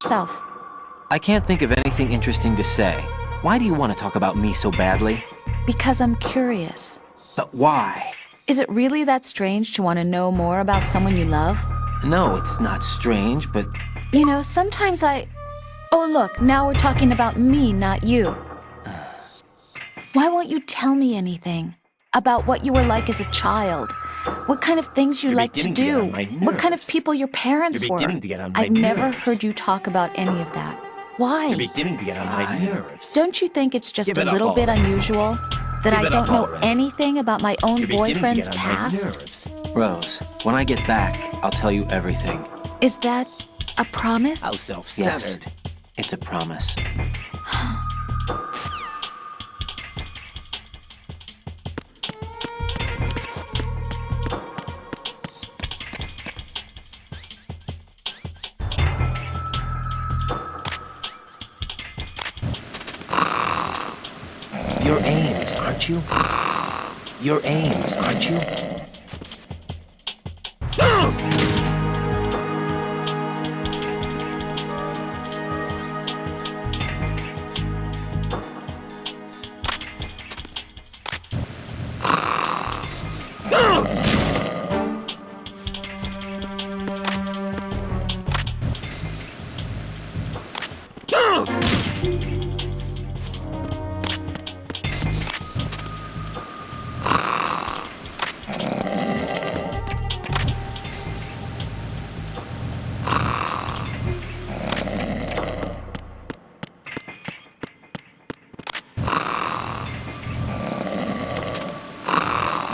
yourself. I can't think of anything interesting to say. Why do you want to talk about me so badly? Because I'm curious. But why? Is it really that strange to want to know more about someone you love? No, it's not strange, but... You know, sometimes Oh, look, now we're talking about me, not you. Why won't you tell me anything? About what you were like as a child? What kind of things you like to do? What kind of people your parents were? I've never heard you talk about any of that. Why? You're beginning to get on my nerves. Don't you think it's just Give a it up little bit already. unusual that Give I it don't up know already. anything about my own You're beginning to boyfriend's get on my past? nerves. Rose, when I get back, I'll tell you everything. Is that a promise? How Yes, self-centered. it's a promise. You're Ames, aren't you? You're Ames, aren't you?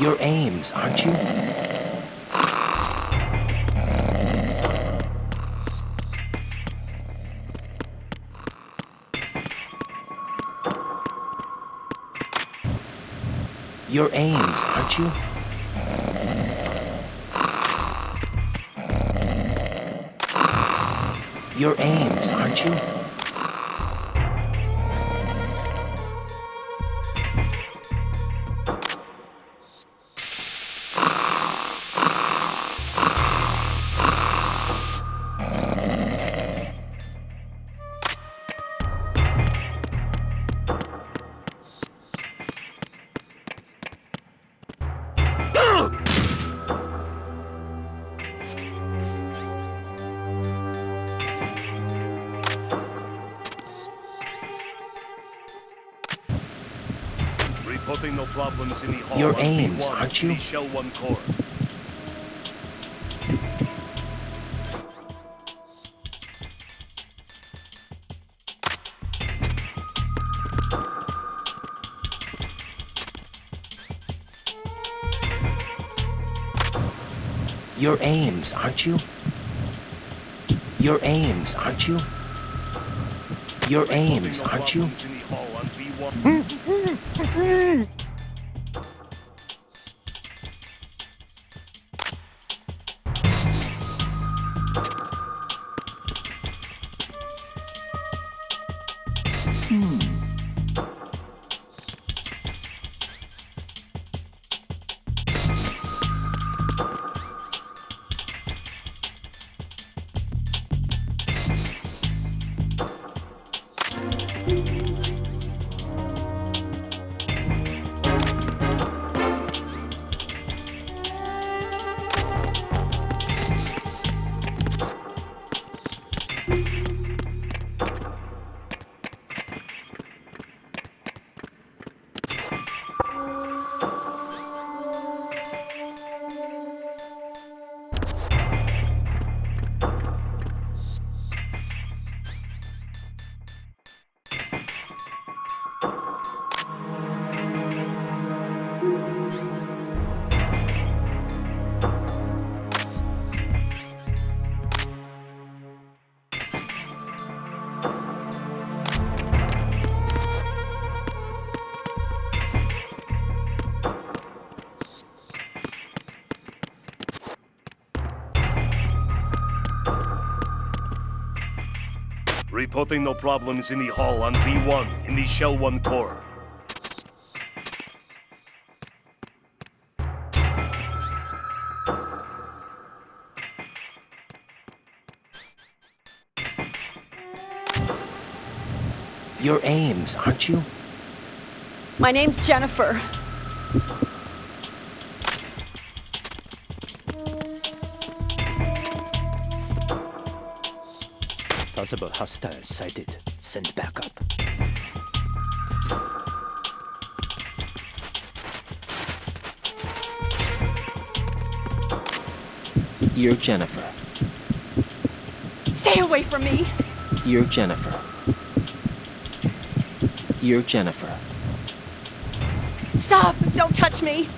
You're Ames, aren't you? You're Ames, aren't you? You're Ames, aren't you? Reporting no problems in the hall. You're on Ames, B1 aren't in you? the Shell 1 core. You're Ames, aren't you? You're Ames, aren't you? You're Ames, Reporting no aren't you? problems in the hall on B1. Reporting no problems in the hall on B1 in the Shell 1 core. You're Ames, aren't you? My name's Jennifer. Possible hostiles sighted. Send backup. You're Jennifer. Stay away from me. You're Jennifer. You're Jennifer. Stop! Don't touch me.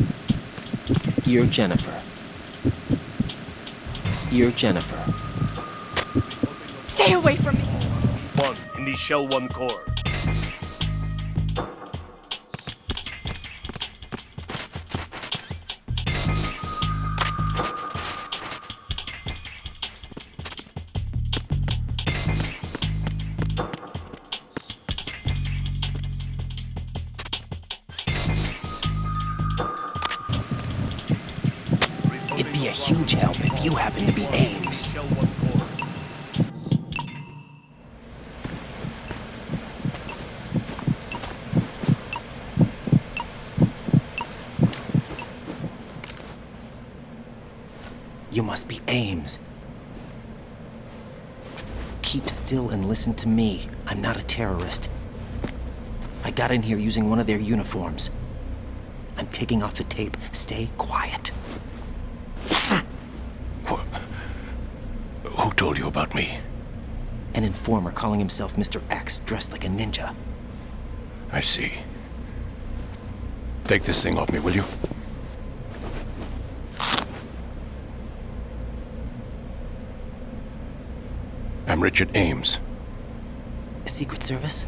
You're Jennifer. You're Jennifer. Stay away from me. 1 in the Shell 1 core. It'd be a huge help if you happen to be Ames. Shell 1 core. You must be Ames. Keep still and listen to me. I'm not a terrorist. I got in here using one of their uniforms. I'm taking off the tape. Stay quiet. Who told you about me? An informer calling himself Mr. X, dressed like a ninja. I see. Take this thing off me, will you? I'm Richard Ames. Secret Service?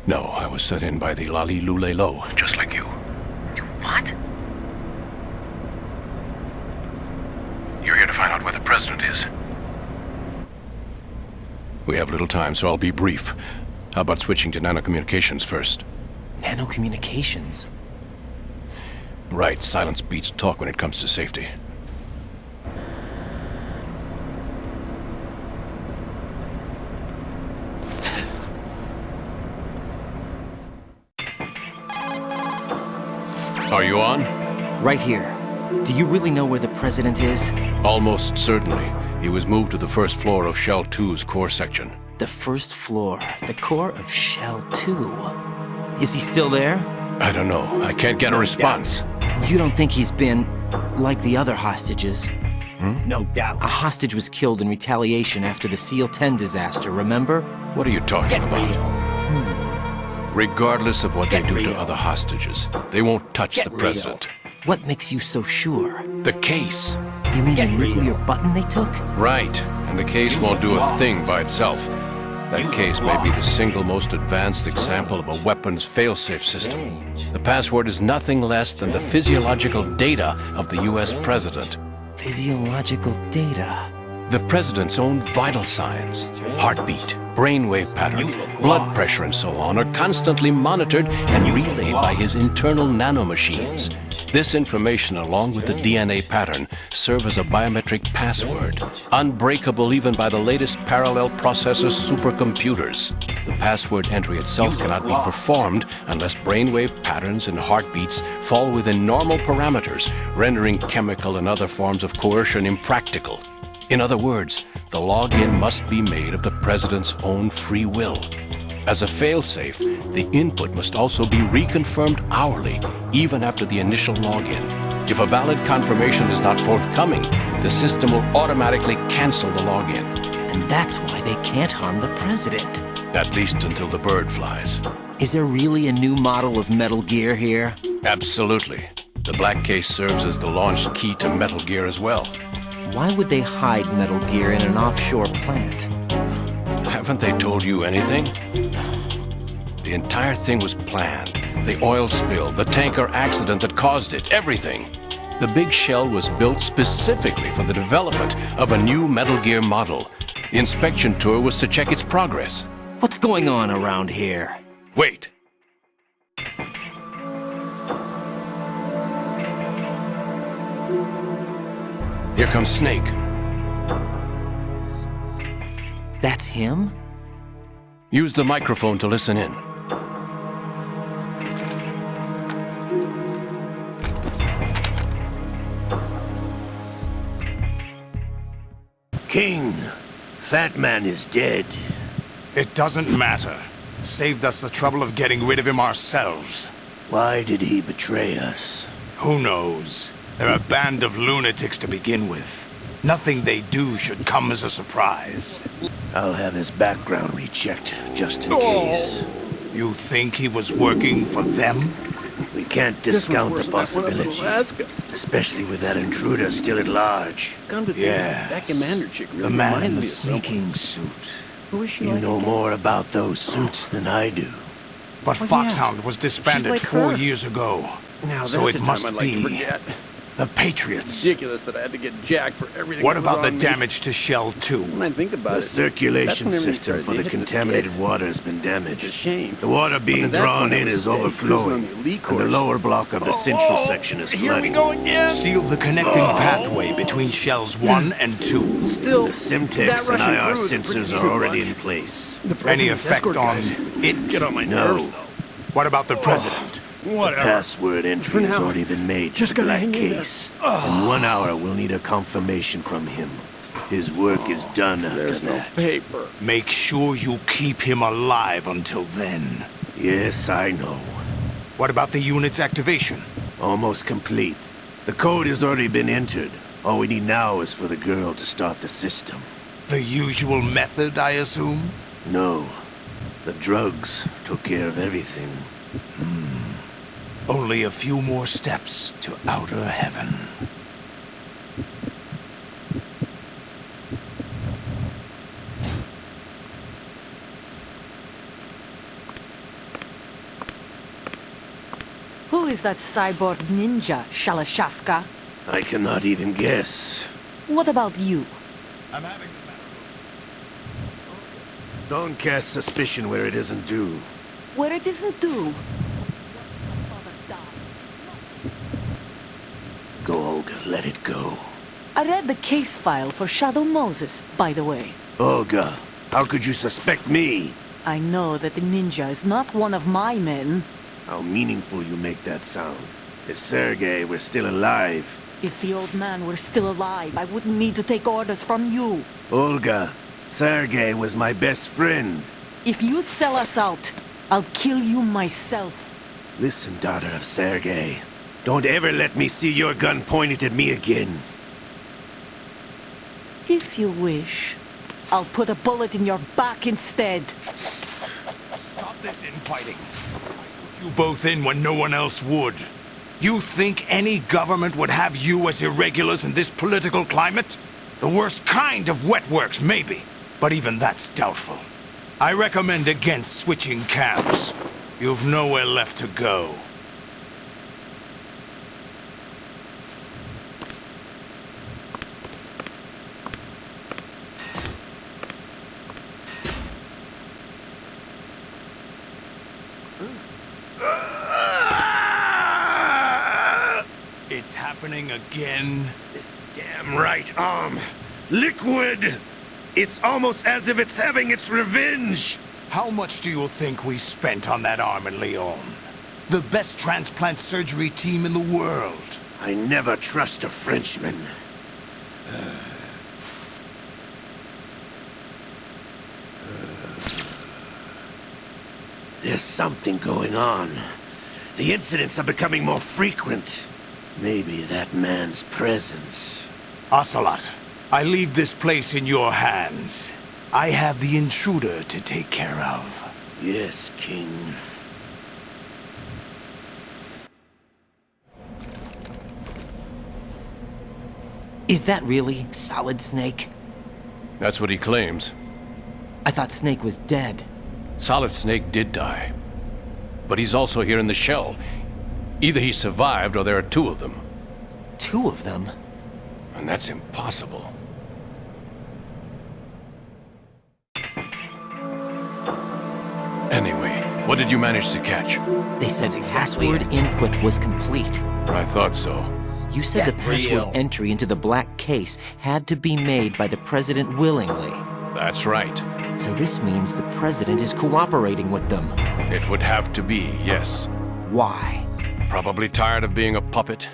No, I was set in by the Lali Lule Lo, just like you. What? You're here to find out where the president is. We have little time, so I'll be brief. How about switching to nanocommunications first? Nanocommunications? Right, silence beats talk when it comes to safety. Are you on? Right here. Do you really know where the president is? Almost certainly. He was moved to the first floor of Shell 2's core section. The first floor. The core of Shell 2. Is he still there? I don't know. I can't get a response. You don't think he's been like the other hostages? No doubt. A hostage was killed in retaliation after the SEAL 10 disaster, remember? What are you talking Get about? real. Regardless of what they Get do real. to other hostages, they won't touch Get the real. president. What makes you so sure? The case. You mean the Get real. nuclear button they took? Right. And the case won't do a lost. thing by itself. That You case may be the lost. single most advanced example of a weapons failsafe system. The password is nothing less than the physiological data of the US president. Physiological data. The president's own vital signs, heartbeat, brainwave pattern, blood pressure and so on are constantly monitored and relayed by his internal nanomachines. This information, along with the DNA pattern, serve as a biometric password, unbreakable even by the latest parallel processor supercomputers. The password entry itself cannot be performed unless brainwave patterns and heartbeats fall within normal parameters, rendering chemical and other forms of coercion impractical. In other words, the login must be made of the president's own free will. As a failsafe, the input must also be reconfirmed hourly, even after the initial login. If a valid confirmation is not forthcoming, the system will automatically cancel the login. And that's why they can't harm the president. At least until the bird flies. Is there really a new model of Metal Gear here? Absolutely. The black case serves as the launch key to Metal Gear as well. Why would they hide Metal Gear in an offshore plant? Haven't they told you anything? The entire thing was planned. The oil spill, the tanker accident that caused it, everything. The big shell was built specifically for the development of a new Metal Gear model. The inspection tour was to check its progress. What's going on around here? Wait. Here comes Snake. That's him? Use the microphone to listen in. King, Fat Man is dead. It doesn't matter. Saved us the trouble of getting rid of him ourselves. Why did he betray us? Who knows? They're a band of lunatics to begin with. Nothing they do should come as a surprise. I'll have his background rechecked, just in case. You think he was working for them? We can't discount the possibility. Especially with that intruder still at large. Yeah. The man in the sneaking suit. You know more about those suits than I do. But Foxhound was disbanded 4 years ago. So it must be the Patriots. Ridiculous that I had to get jacked for everything. What that about was the on damage to Shell 2? When I think about The it, circulation that's whenever he system started for the hitting the contaminated skids. water has been damaged. It's a shame. The water being But at that drawn point, I in was is steady cruising overflowing, on the elite and the course. lower block of the central section is Here we flooding. go again. Seal the connecting pathway between Shells 1 and 2. Still, The Simtex that and Russian IR crew is a pretty sensors decent are already bunch. in place. The Any president's effect escort on guys it? get on my No. nerves, though. What about the president? Whatever. Password entry has now, already been made to just the gotta black hang in there. case. In 1 hour, we'll need a confirmation from him. His work is done after There's no that. paper. Make sure you keep him alive until then. Yes, I know. What about the unit's activation? Almost complete. The code has already been entered. All we need now is for the girl to start the system. The usual method, I assume? No. The drugs took care of everything. Only a few more steps to outer heaven. Who is that cyborg ninja, Shalashaska? I cannot even guess. What about you? I'm having the matter. Don't cast suspicion where it isn't due. Where it isn't due. Go, Olga, let it go. I read the case file for Shadow Moses, by the way. Olga, how could you suspect me? I know that the ninja is not one of my men. How meaningful you make that sound. If Sergei were still alive... If the old man were still alive, I wouldn't need to take orders from you. Olga, Sergei was my best friend. If you sell us out, I'll kill you myself. Listen, daughter of Sergei. Don't ever let me see your gun pointed at me again. If you wish, I'll put a bullet in your back instead. Stop this infighting. You both in when no one else would. You think any government would have you as irregulars in this political climate? The worst kind of wet works, maybe. But even that's doubtful. I recommend against switching camps. You've nowhere left to go. It's happening again. This damn right arm. Liquid! It's almost as if it's having its revenge! How much do you think we spent on that arm in Lyon? The best transplant surgery team in the world. I never trust a Frenchman. There's something going on. The incidents are becoming more frequent. Maybe that man's presence. Ocelot, I leave this place in your hands. I have the intruder to take care of. Yes, King. Is that really Solid Snake? That's what he claims. I thought Snake was dead. Solid Snake did die. But he's also here in the shell. Either he survived or there are two of them. Two of them? And that's impossible. Anyway, what did you manage to catch? They said password input was complete. I thought so. You said the password entry into the black case had to be made by the president willingly. That's right. So this means the president is cooperating with them. It would have to be, yes. Why? Probably tired of being a puppet,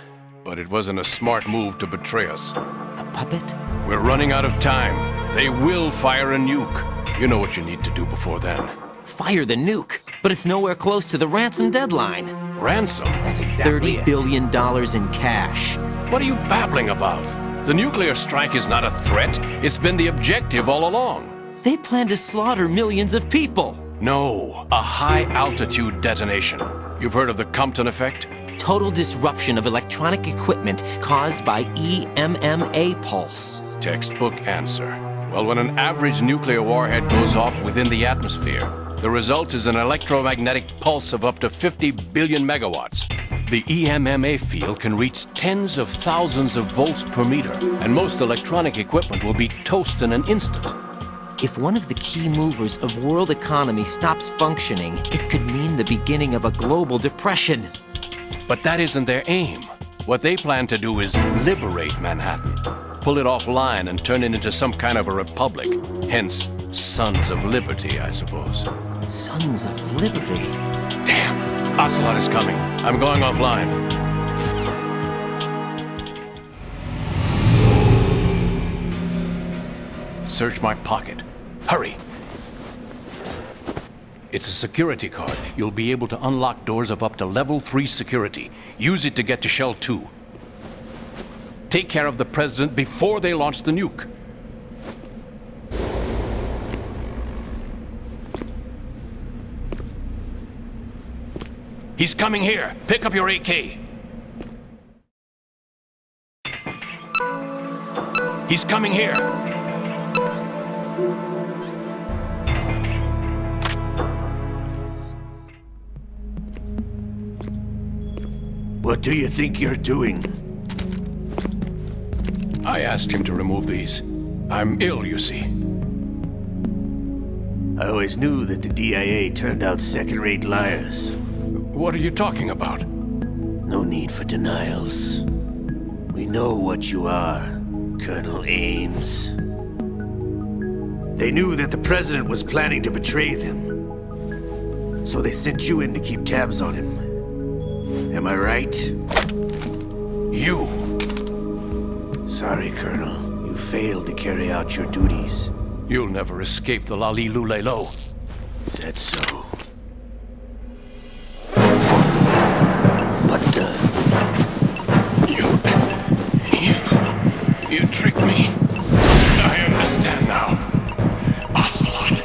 but it wasn't a smart move to betray us. A puppet? We're running out of time. They will fire a nuke. You know what you need to do before then. Fire the nuke? But it's nowhere close to the ransom deadline. Ransom? That's exactly $30 billion in cash. What are you babbling about? The nuclear strike is not a threat. It's been the objective all along. They plan to slaughter millions of people. No, a high-altitude detonation. You've heard of the Compton effect? Total disruption of electronic equipment caused by EMMA pulse. Textbook answer. Well, when an average nuclear warhead goes off within the atmosphere, the result is an electromagnetic pulse of up to 50 billion megawatts. The EMMA field can reach tens of thousands of volts per meter, and most electronic equipment will be toast in an instant. If one of the key movers of world economy stops functioning, it could mean the beginning of a global depression. But that isn't their aim. What they plan to do is liberate Manhattan. Pull it offline and turn it into some kind of a republic. Hence, Sons of Liberty, I suppose. Sons of Liberty? Damn! Ocelot is coming. I'm going offline. Search my pocket. Hurry! It's a security card. You'll be able to unlock doors of up to level 3 security. Use it to get to Shell 2. Take care of the president before they launch the nuke. He's coming here. Pick up your AK. He's coming here. What do you think you're doing? I asked him to remove these. I'm ill, you see. I always knew that the DIA turned out second-rate liars. What are you talking about? No need for denials. We know what you are, Colonel Ames. They knew that the president was planning to betray them. So they sent you in to keep tabs on him. Am I right? You. Sorry, Colonel. You failed to carry out your duties. You'll never escape the Lali-Lulelo. Is that so? What the? You tricked me. I understand now. Ocelot.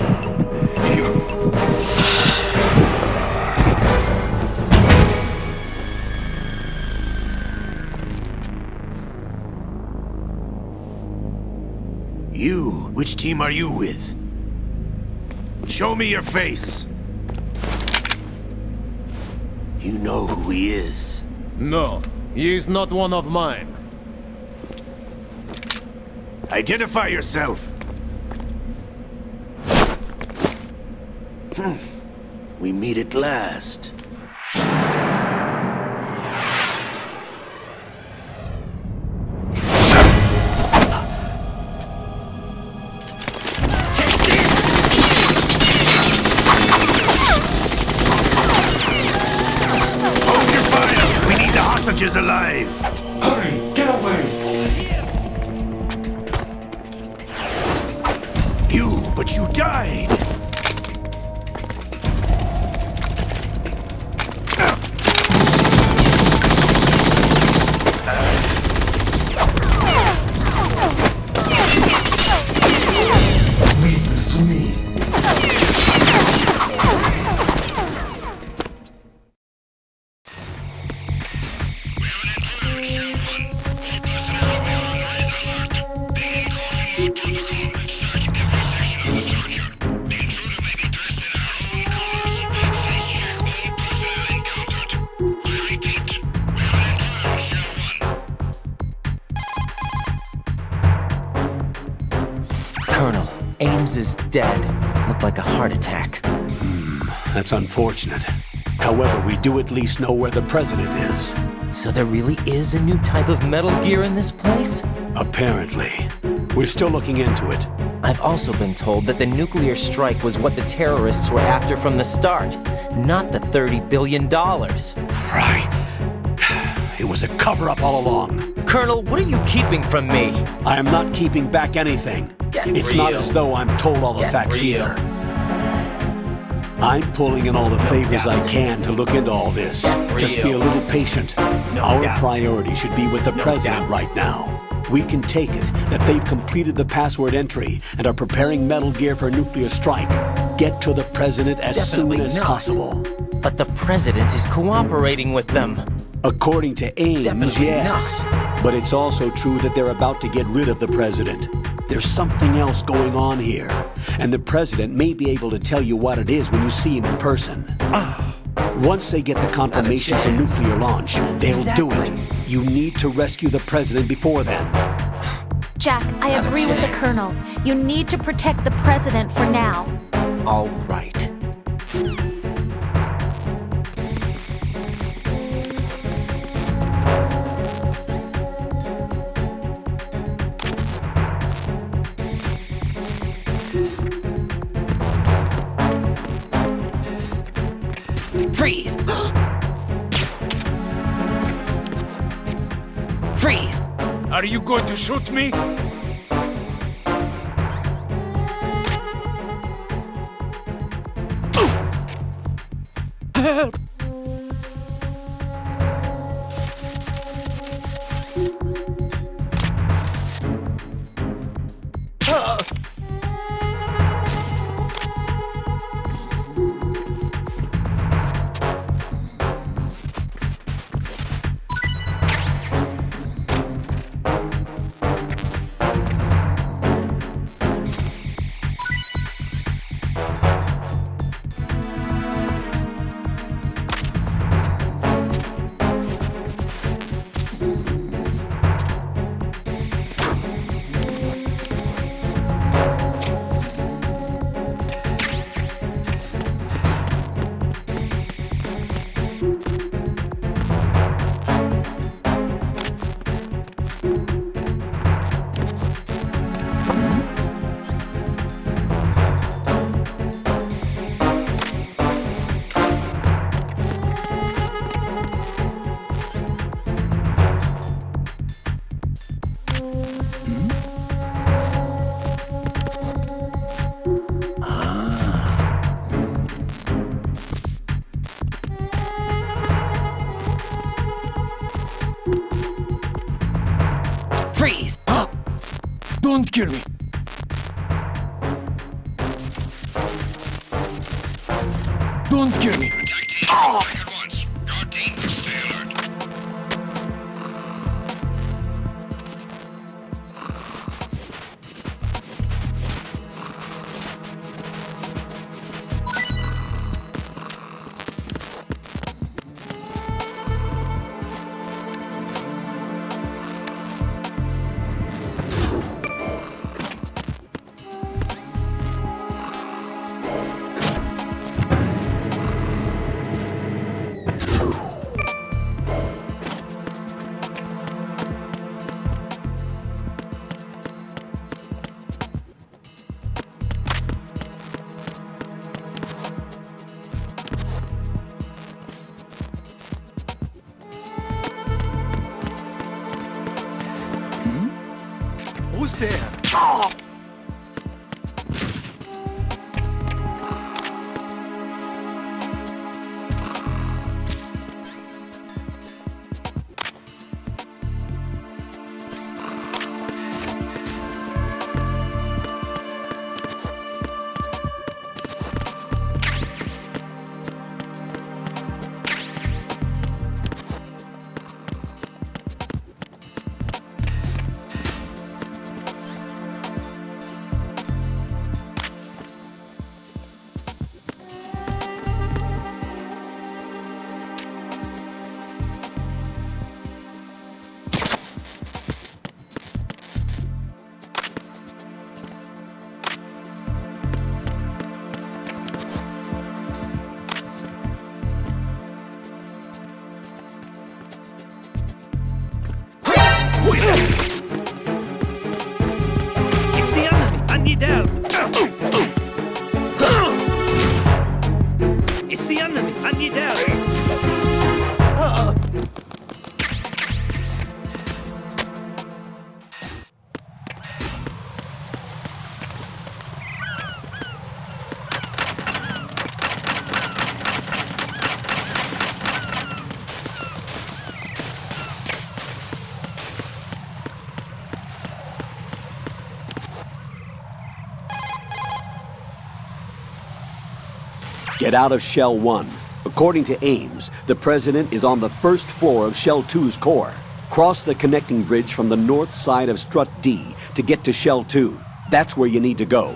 You? Which team are you with? Show me your face! You know who he is. No, he is not one of mine. Identify yourself! We meet at last. Hostages alive! Hurry! Get away! But you died! Leave this to me. Colonel, Ames is dead. Looked like a heart attack. That's unfortunate. However, we do at least know where the president is. So there really is a new type of Metal Gear in this place? Apparently. We're still looking into it. I I've also been told that the nuclear strike was what the terrorists were after from the start, not the $30 billion. Right. It was a cover-up all along. Colonel, what are you keeping from me? I am not keeping back anything. It's not as though I'm told all the facts either. I'm pulling in all the favors I can to look into all this. Just be a little patient. Our priority should be with the president right now. We can take it that they've completed the password entry and are preparing Metal Gear for nuclear strike. Get to the president as soon as possible. But the president is cooperating with them. According to Ames, yes. But it's also true that they're about to get rid of the president. There's something else going on here, and the president may be able to tell you what it is when you see him in person. Once they get the confirmation for nuclear launch, they'll do it. You need to rescue the president before then. Jack, I agree with the Colonel. You need to protect the president for now. All right. Freeze! Freeze! Are you going to shoot me? Help! Freeze! Don't kill me. Don't kill me. Who's there? Get out of Shell 1. According to Ames, the President is on the first floor of Shell 2's core. Cross the connecting bridge from the north side of Strut D to get to Shell 2. That's where you need to go.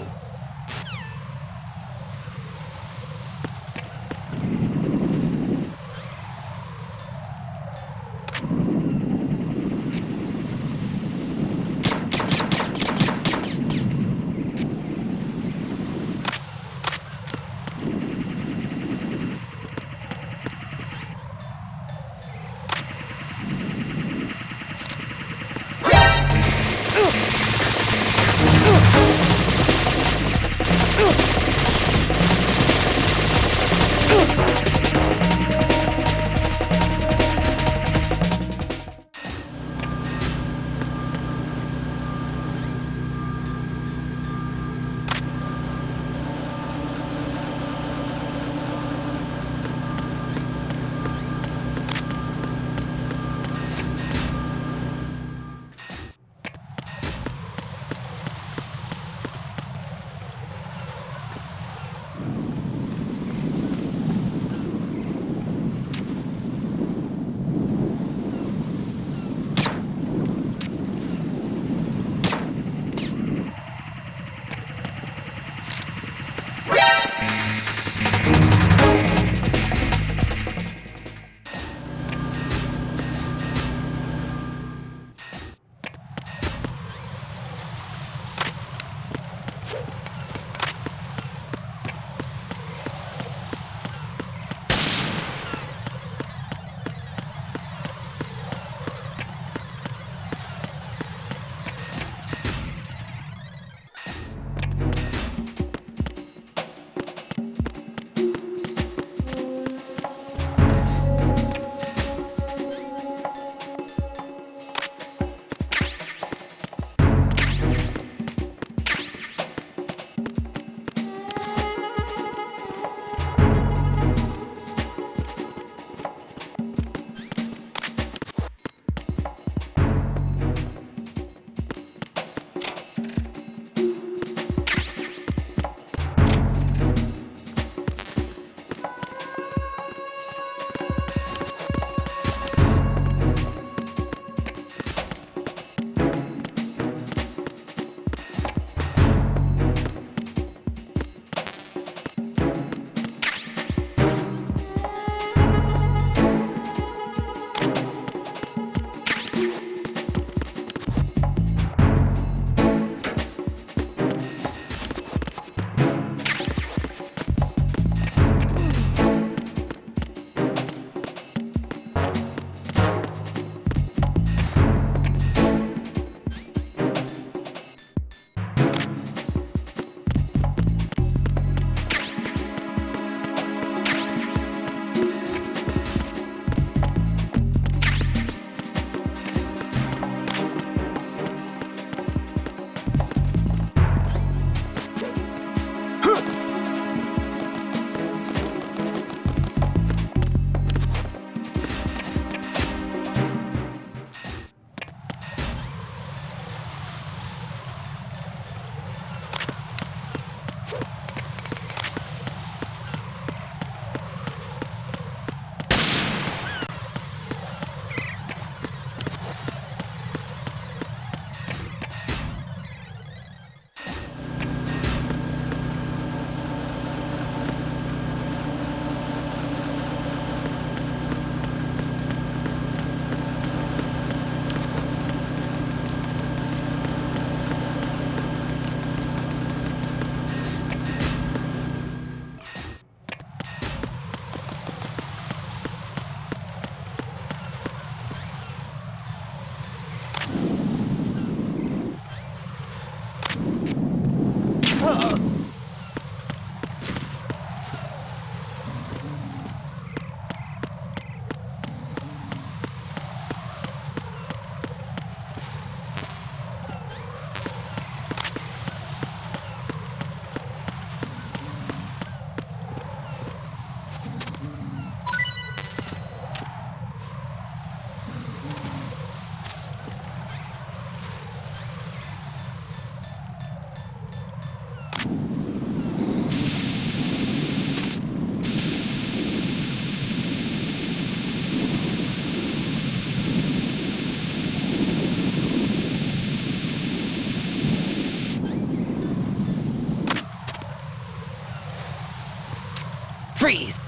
Freeze!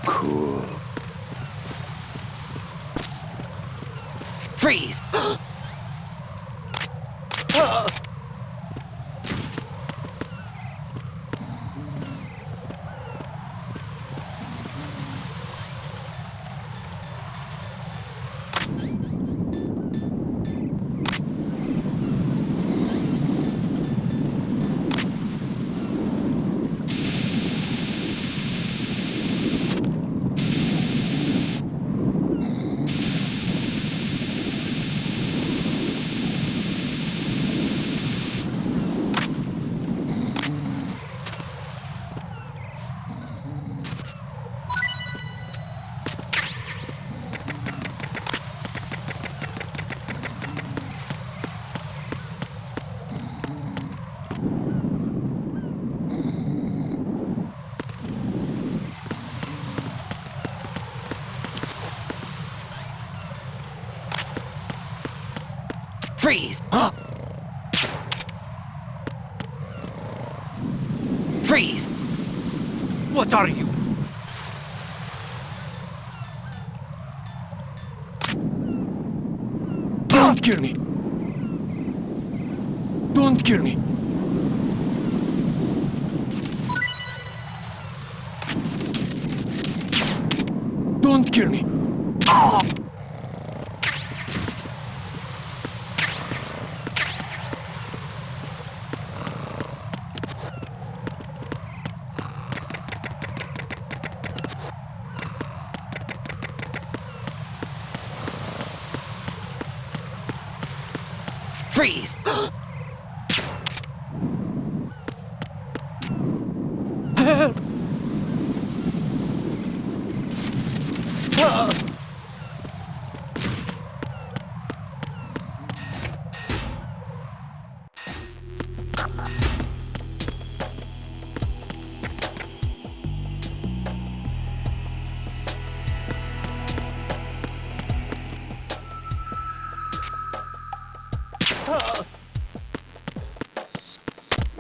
Cool. Freeze! Freeze! Freeze! What are you? Don't kill me! Don't kill me! Don't kill me! Freeze!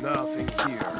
Nothing here.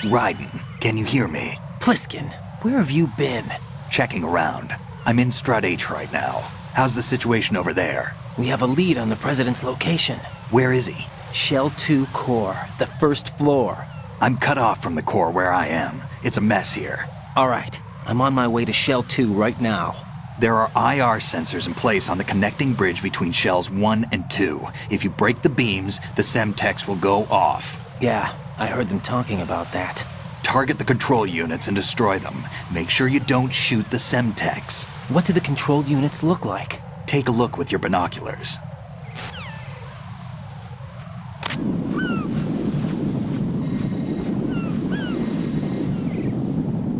Raiden, can you hear me? Pliskin, where have you been? Checking around. I'm in Strut H right now. How's the situation over there? We have a lead on the President's location. Where is he? Shell 2 core, the first floor. I'm cut off from the core where I am. It's a mess here. All right, I'm on my way to Shell 2 right now. There are IR sensors in place on the connecting bridge between shells 1 and 2. If you break the beams, the Semtex will go off. Yeah, I heard them talking about that. Target the control units and destroy them. Make sure you don't shoot the Semtex. What do the control units look like? Take a look with your binoculars.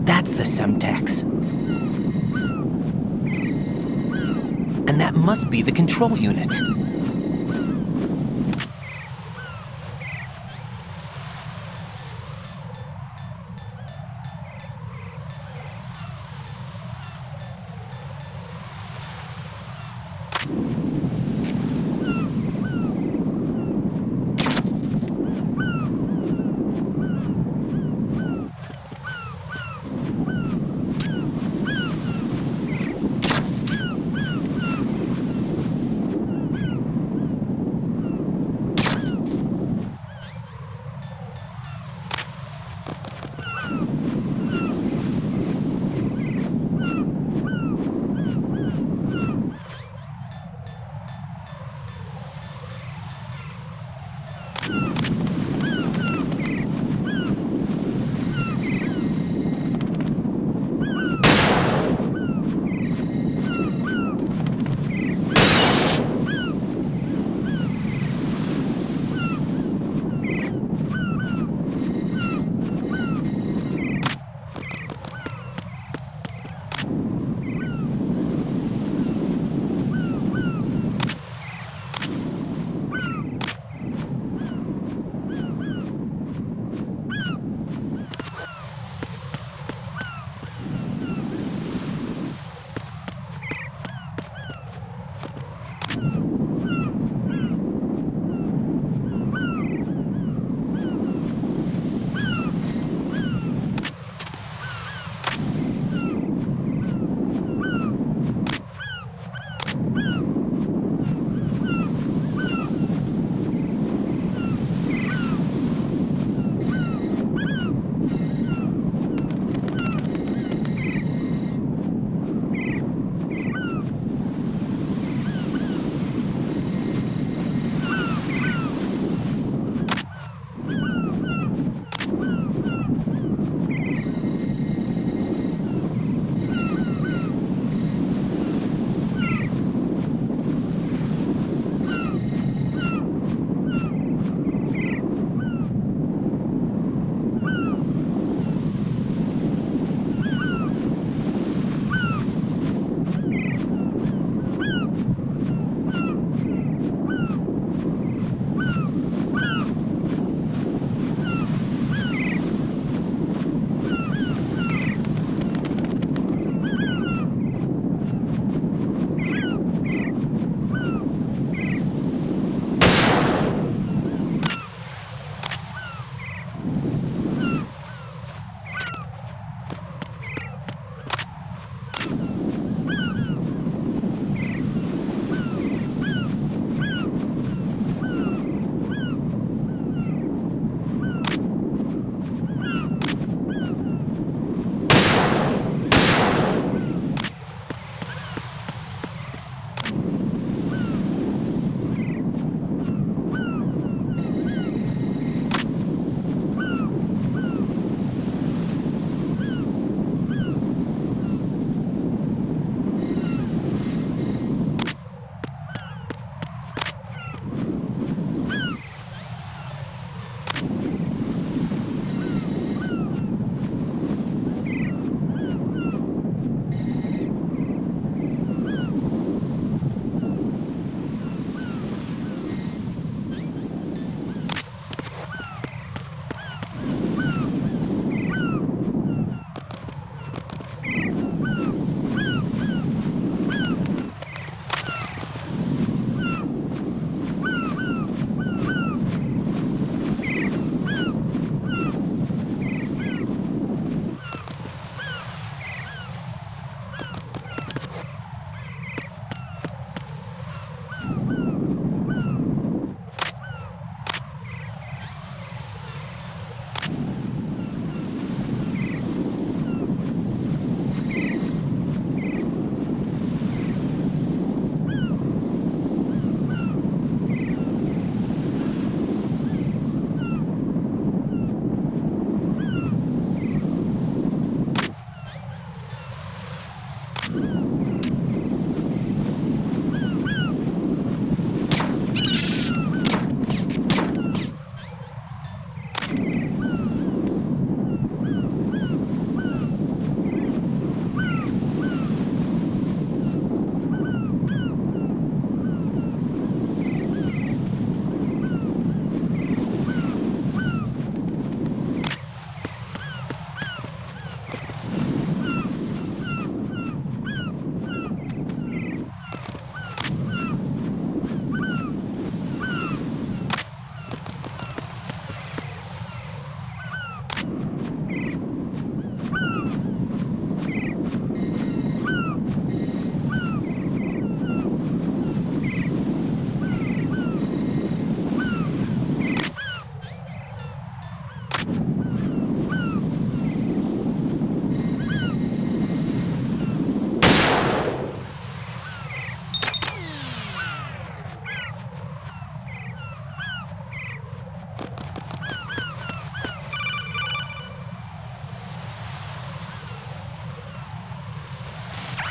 That's the Semtex. And that must be the control unit.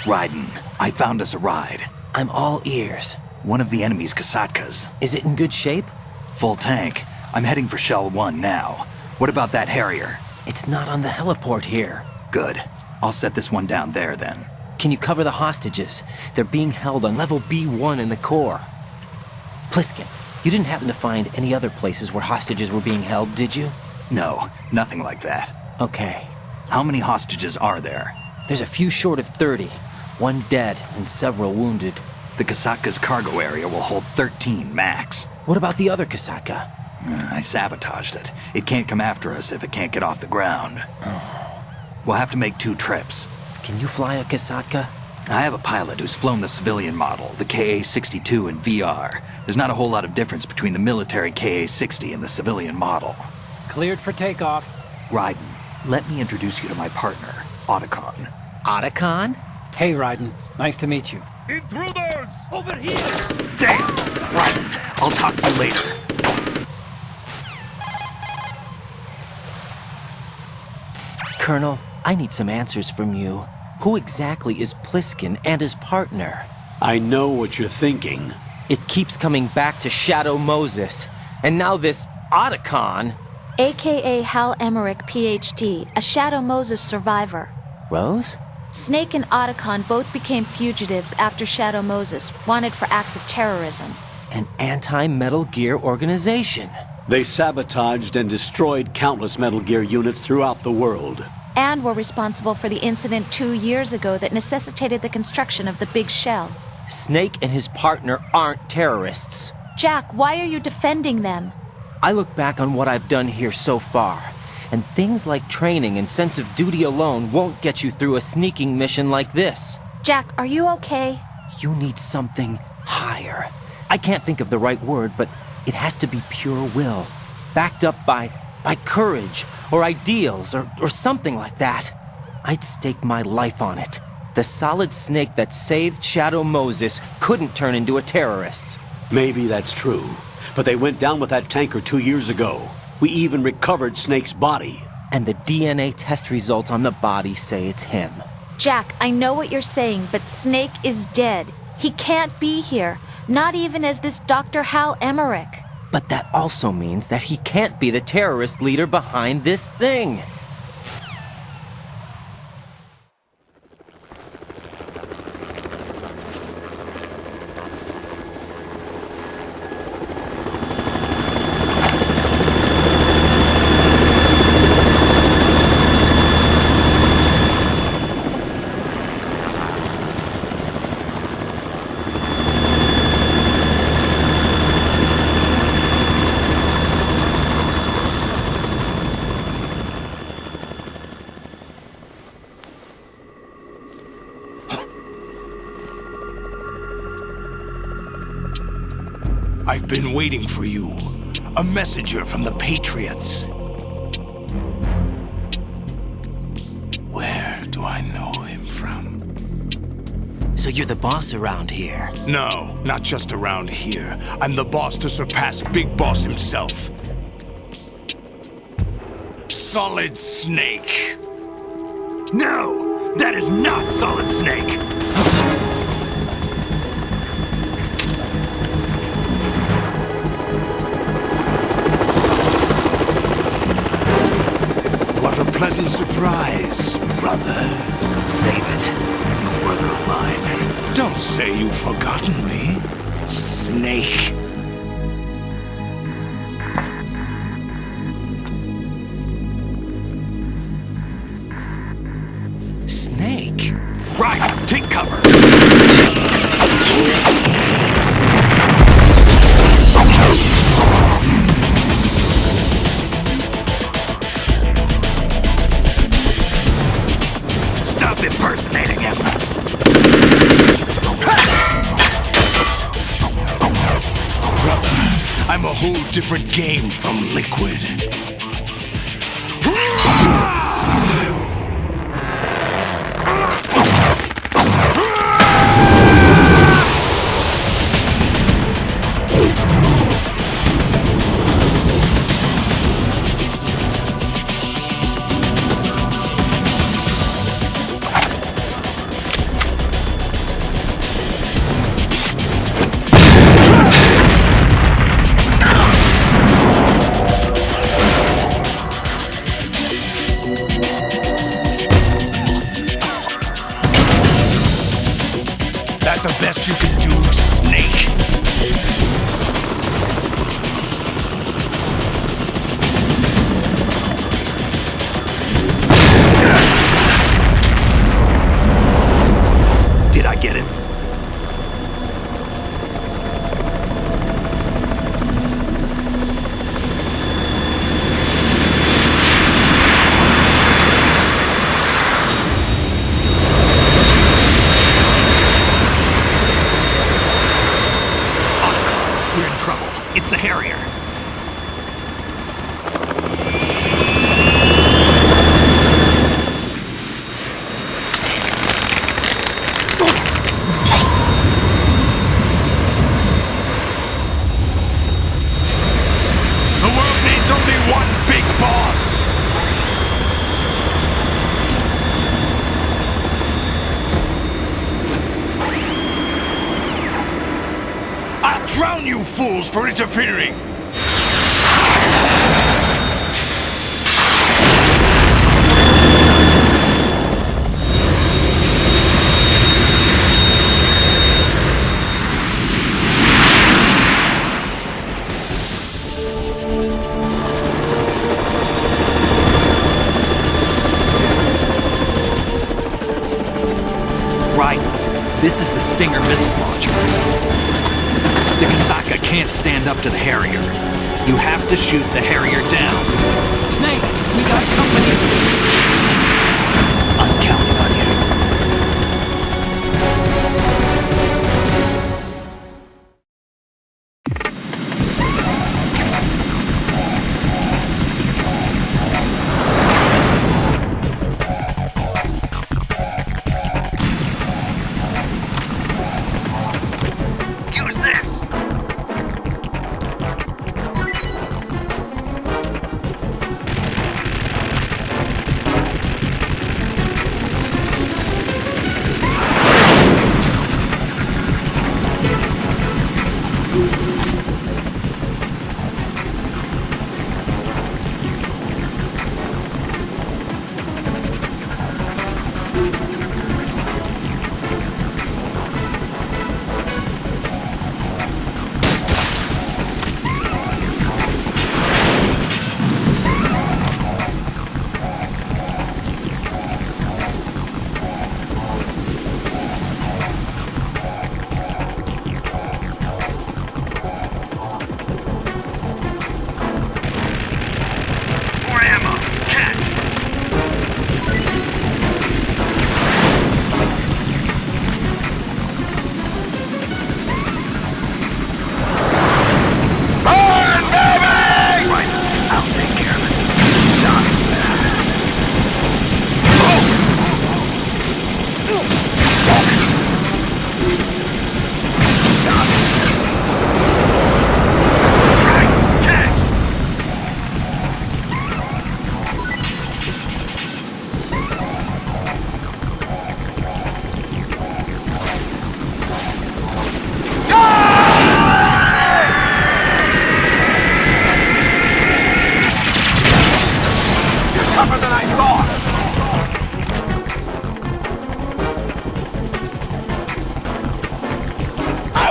Raiden, I found us a ride. I'm all ears. One of the enemy's Kasatkas. Is it in good shape? Full tank. I'm heading for Shell 1 now. What about that Harrier? It's not on the heliport here. Good. I'll set this one down there then. Can you cover the hostages? They're being held on level B1 in the core. Pliskin, you didn't happen to find any other places where hostages were being held, did you? No, nothing like that. Okay. How many hostages are there? There's a few short of 30. One dead and several wounded. The Kasatka's cargo area will hold 13 max. What about the other Kasatka? I sabotaged it. It can't come after us if it can't get off the ground. We'll have to make 2 trips. Can you fly a Kasatka? I have a pilot who's flown the civilian model, the KA-62 in VR. There's not a whole lot of difference between the military KA-60 and the civilian model. Cleared for takeoff. Raiden, let me introduce you to my partner, Otacon. Otacon? Hey, Raiden. Nice to meet you. Intruders! Over here! Damn! Raiden, I'll talk to you later. Colonel, I need some answers from you. Who exactly is Pliskin and his partner? I know what you're thinking. It keeps coming back to Shadow Moses. And now this Otacon. AKA Hal Emmerich, PhD, a Shadow Moses survivor. Rose? Snake and Otacon both became fugitives after Shadow Moses, wanted for acts of terrorism. An anti-Metal Gear organization. They sabotaged and destroyed countless Metal Gear units throughout the world. And were responsible for the incident 2 years ago that necessitated the construction of the Big Shell. Snake and his partner aren't terrorists. Jack, why are you defending them? I look back on what I've done here so far, and things like training and sense of duty alone won't get you through a sneaking mission like this. Jack, are you okay? You need something higher. I can't think of the right word, but it has to be pure will, backed up by courage, or ideals, or something like that. I'd stake my life on it. The solid Snake that saved Shadow Moses couldn't turn into a terrorist. Maybe that's true, but they went down with that tanker 2 years ago. We even recovered Snake's body. And the DNA test results on the body say it's him. Jack, I know what you're saying, but Snake is dead. He can't be here, not even as this Dr. Hal Emmerich. But that also means that he can't be the terrorist leader behind this thing. I've been waiting for you. A messenger from the Patriots. Where do I know him from? So you're the boss around here? No, not just around here. I'm the boss to surpass Big Boss himself. Solid Snake. No, that is not Solid Snake. What a pleasant surprise, brother. Save it. You brother of mine. Don't say you've forgotten me, Snake. Snake? Right, take cover. Stop impersonating him. Brother, I'm a whole different game from Liquid. do, snake? Did I get it? We're in trouble. It's the Harrier. The world needs only one big boss! I'll drown you fools for interfering! Right. This is the Stinger missile launcher. The Kasaka can't stand up to the Harrier. You have to shoot the Harrier down. Snake, we got company. I'm counting on you. Use this!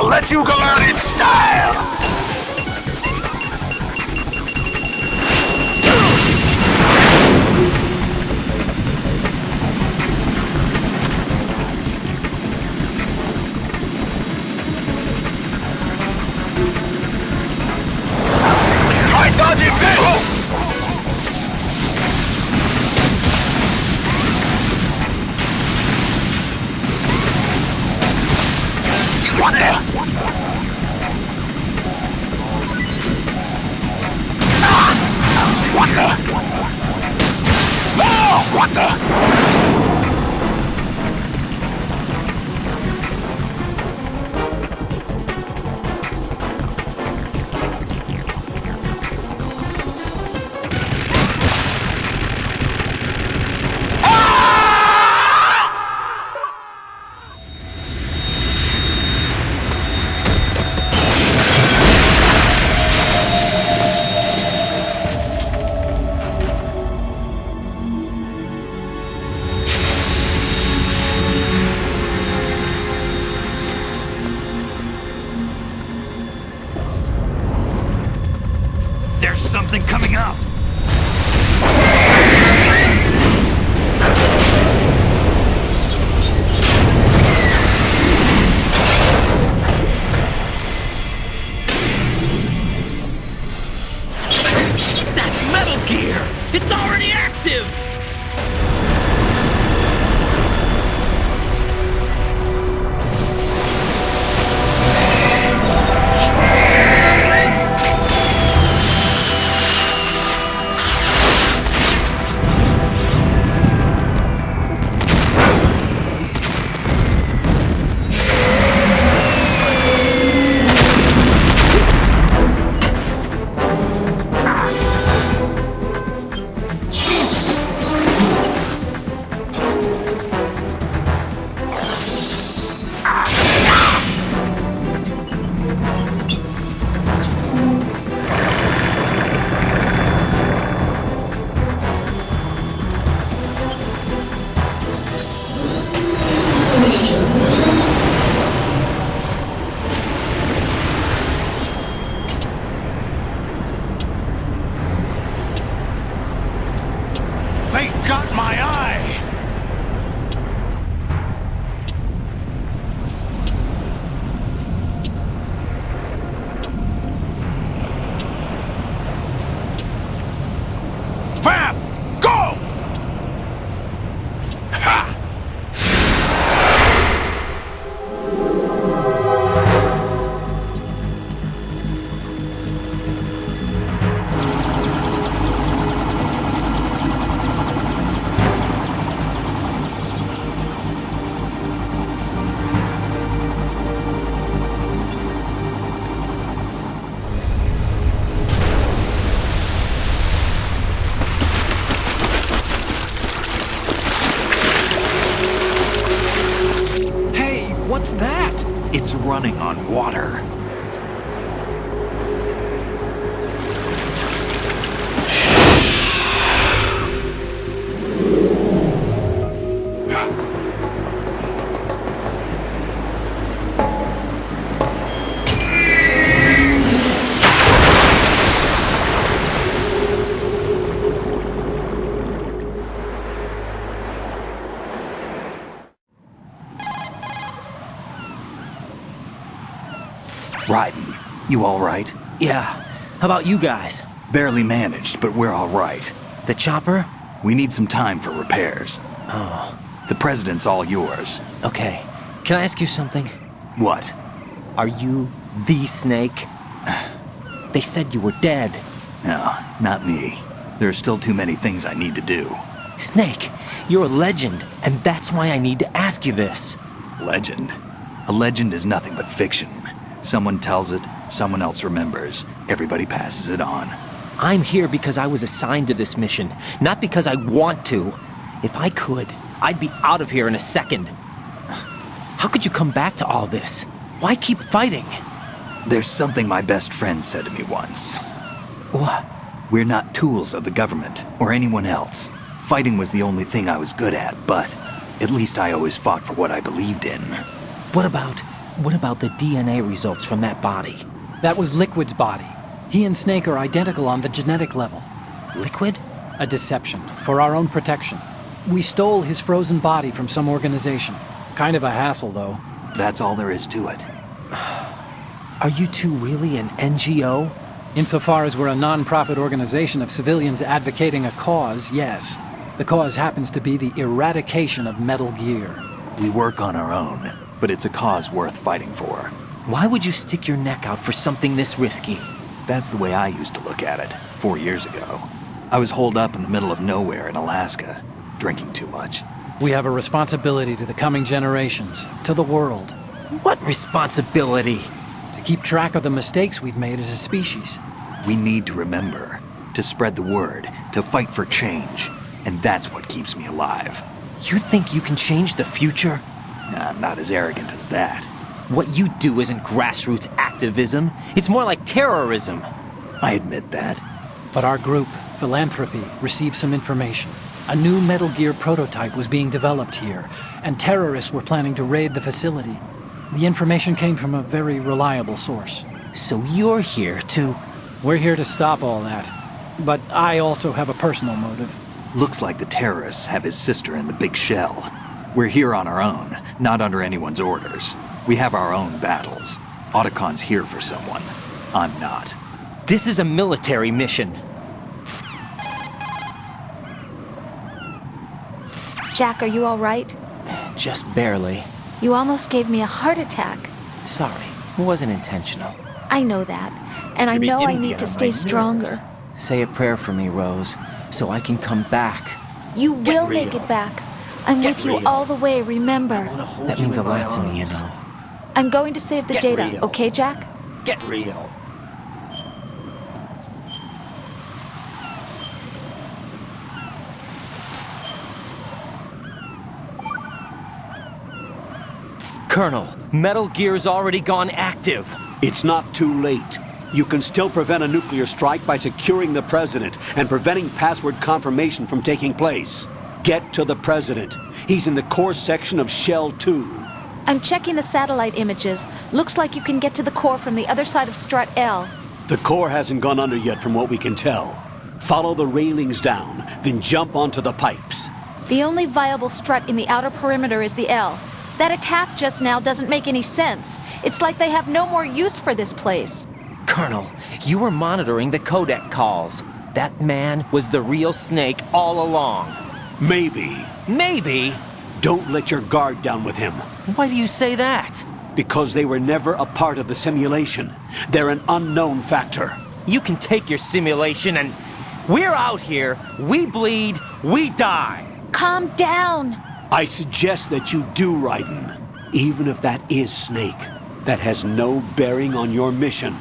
Let you go out in style! Try dodging this! What there? What the? Oh, what the? There's something coming up! That's Metal Gear! It's already active! They got my eye! Fab! Go! Ha! Hey, what's that? It's running on water. Raiden, you all right? Yeah. How about you guys? Barely managed, but we're all right. The chopper? We need some time for repairs. Oh, The president's all yours. okay. Can I ask you something? What? Are you the Snake? They said you were dead. No, not me. There are still too many things I need to do. Snake, you're a legend, and that's why I need to ask you this. Legend? A legend is nothing but fiction. Someone tells it, someone else remembers. Everybody passes it on. I'm here because I was assigned to this mission, not because I want to. If I could, I'd be out of here in a second. How could you come back to all this? Why keep fighting? There's something my best friend said to me once. What? We're not tools of the government or anyone else. Fighting was the only thing I was good at, but at least I always fought for what I believed in. What about the DNA results from that body? That was Liquid's body. He and Snake are identical on the genetic level. Liquid? A deception, for our own protection. We stole his frozen body from some organization. Kind of a hassle, though. That's all there is to it. Are you two really an NGO? Insofar as we're a non-profit organization of civilians advocating a cause, yes. The cause happens to be the eradication of Metal Gear. We work on our own, but it's a cause worth fighting for. Why would you stick your neck out for something this risky? That's the way I used to look at it, 4 years ago. I was holed up in the middle of nowhere in Alaska, drinking too much. We have a responsibility to the coming generations, to the world. What responsibility? To keep track of the mistakes we've made as a species. We need to remember, to spread the word, to fight for change. And that's what keeps me alive. You think you can change the future? Nah, I'm not as arrogant as that. What you do isn't grassroots activism. It's more like terrorism. I admit that. But our group, Philanthropy, received some information. A new Metal Gear prototype was being developed here, and terrorists were planning to raid the facility. The information came from a very reliable source. So you're here to... We're here to stop all that. But I also have a personal motive. Looks like the terrorists have his sister in the big shell. We're here on our own, not under anyone's orders. We have our own battles. Otacon's here for someone. I'm not. This is a military mission. Jack, are you all right? Just barely. You almost gave me a heart attack. Sorry, it wasn't intentional. I know that. And I know I need to stay stronger. Say a prayer for me, Rose, so I can come back. You will make it back. I'm with you all the way, remember? That means a lot to me, you know. I'm going to save the data, okay, Jack? Get real. Colonel, Metal Gear's already gone active. It's not too late. You can still prevent a nuclear strike by securing the President and preventing password confirmation from taking place. Get to the President. He's in the core section of Shell 2. I'm checking the satellite images. Looks like you can get to the core from the other side of Strut L. The core hasn't gone under yet from what we can tell. Follow the railings down, then jump onto the pipes. The only viable strut in the outer perimeter is the L. That attack just now doesn't make any sense. It's like they have no more use for this place. Colonel, you were monitoring the codec calls. That man was the real Snake all along. Maybe. Maybe? Don't let your guard down with him. Why do you say that? Because they were never a part of the simulation. They're an unknown factor. You can take your simulation and... We're out here, we bleed, we die. Calm down. I suggest that you do, Raiden. Even if that is Snake. That has no bearing on your mission.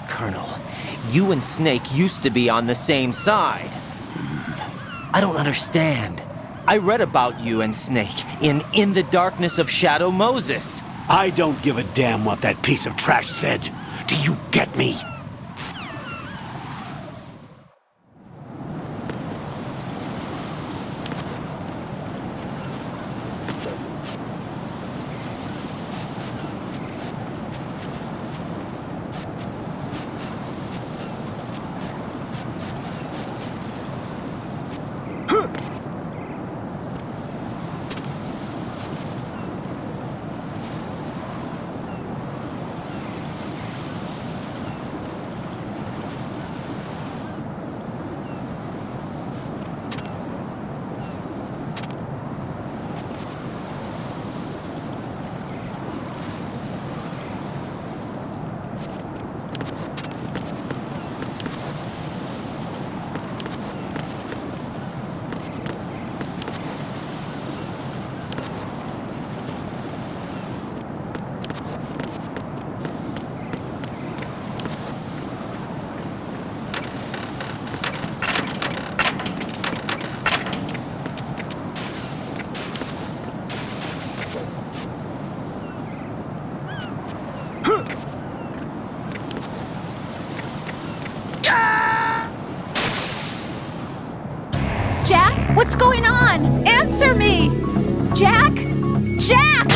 Colonel, you and Snake used to be on the same side. I don't understand. I read about you and Snake in the Darkness of Shadow Moses. I don't give a damn what that piece of trash said. Do you get me? Jack, what's going on? Answer me! Jack? Jack!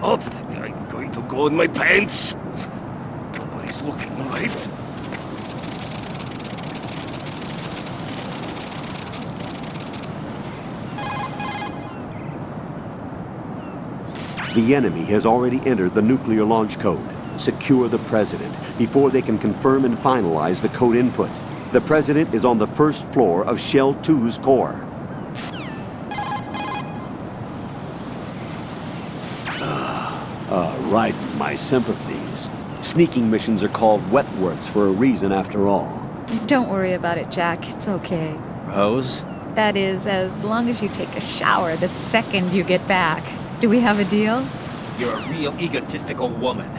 What? I'm going to go in my pants. Nobody's looking, right? The enemy has already entered the nuclear launch code. Secure the President before they can confirm and finalize the code input. The President is on the first floor of Shell 2's core. Right, my sympathies. Sneaking missions are called wet works for a reason after all. Don't worry about it, Jack. It's okay. Rose? That is, as long as you take a shower the second you get back. Do we have a deal? You're a real egotistical woman.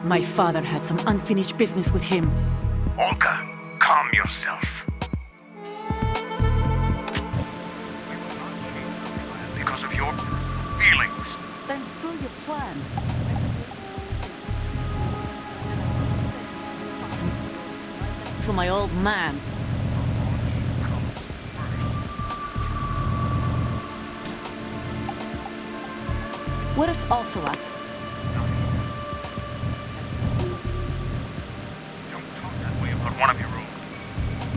My father had some unfinished business with him. Olga, calm yourself. Because of your feelings. Then screw your plan. To my old man. What is also left? Don't talk that way about one of your own.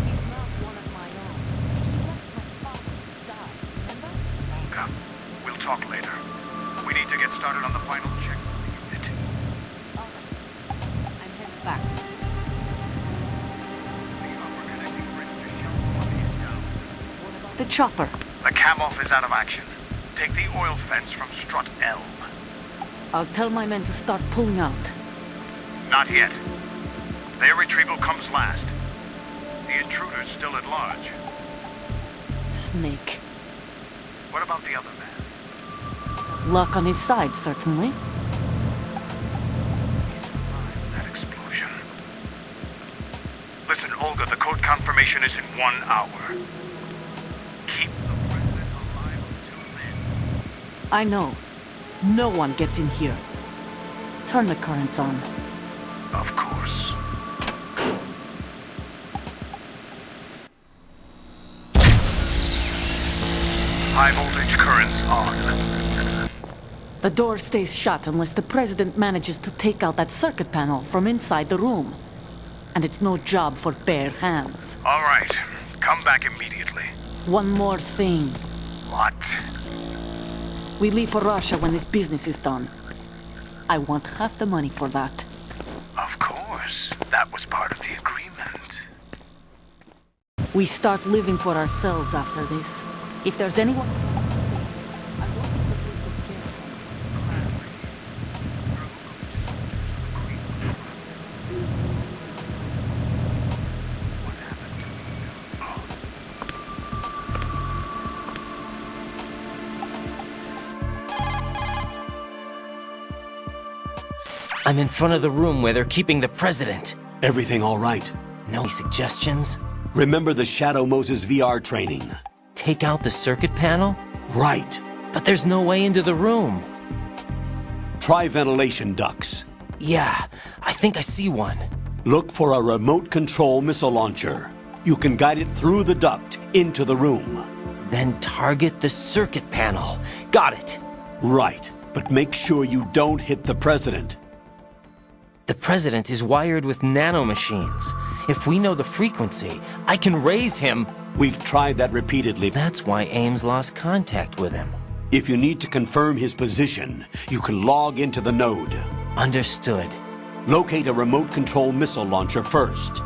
He's not one of my own. He left my father to die, remember? Olga, we'll talk later. We need to get started on the final checks for the unit. All right. I'm headed back. The upper connecting bridge to Shell 1 is down. The chopper. The cam-off is out of action. Take the oil fence from strut L. I'll tell my men to start pulling out. Not yet. Their retrieval comes last. The intruder's still at large. Snake. What about the other man? Luck on his side, certainly. He survived that explosion. Listen, Olga, the code confirmation is in 1 hour. Keep the president alive until then. I know. No one gets in here. Turn the currents on. Of course. High voltage currents on. The door stays shut unless the president manages to take out that circuit panel from inside the room. And it's no job for bare hands. All right. Come back immediately. One more thing. What? We leave for Russia when this business is done. I want half the money for that. Of course. That was part of the agreement. We start living for ourselves after this. If there's anyone... I want you to take good care of them. I'm in front of the room where they're keeping the president. Everything all right? No suggestions? Remember the Shadow Moses VR training? Take out the circuit panel? Right. But there's no way into the room. Try ventilation ducts. Yeah, I think I see one. Look for a remote control missile launcher. You can guide it through the duct into the room. Then target the circuit panel. Got it. Right, but make sure you don't hit the president. The president is wired with nanomachines. If we know the frequency, I can raise him. We've tried that repeatedly. That's why Ames lost contact with him. If you need to confirm his position, you can log into the node. Understood. Locate a remote control missile launcher first.